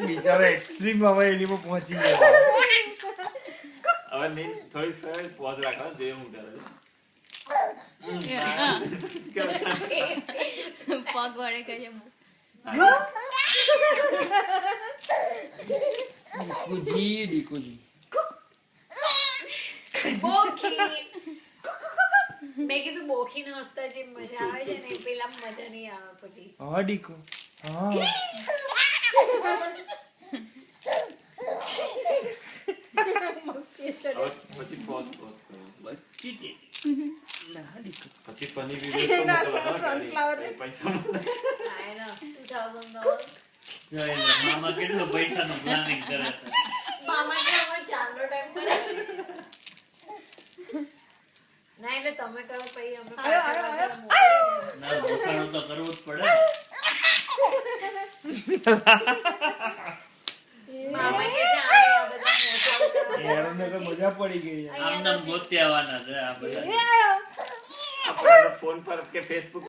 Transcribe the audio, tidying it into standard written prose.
બિચારા એક્સ્ટ્રીમ હવે એની પર પહોંચી ગયા. હવે નહીં થોડી પોઝ રાખો જોઈએ હું કરે છે. પગ વડે કરીએ. ડીકુજી. બોખી મેં કીધું બોખી ને હસતા જે મજા આવે છે ને પેલા મજા નહીં આવે પછી. હા ડીકુ. હા મસ્તી ચડે. હવે પછી પોઝ કરો. ના ડીકુ. પછી ફની વિડિયો ના, મોકલવાનો sunflower. પૈસા મળે. I know, $2000. મામા કેટલો પૈસાનું પ્લાનિંગ કરે છે. મામા કે હવે ચાલનો ટાઈમ પર ના એટલે તમે કરો પછી અમે પાછળ મોકલીએ. ના મોકળું તો કરવું જ પડે. મામા કે છે આ બધા મોકલાવ કરવા. યારને તો મજા પડી ગઈ યાર. આમ નામ ગોતી આવવાના છે આ બધા. આપણે ફોન પર કે ફેસબુક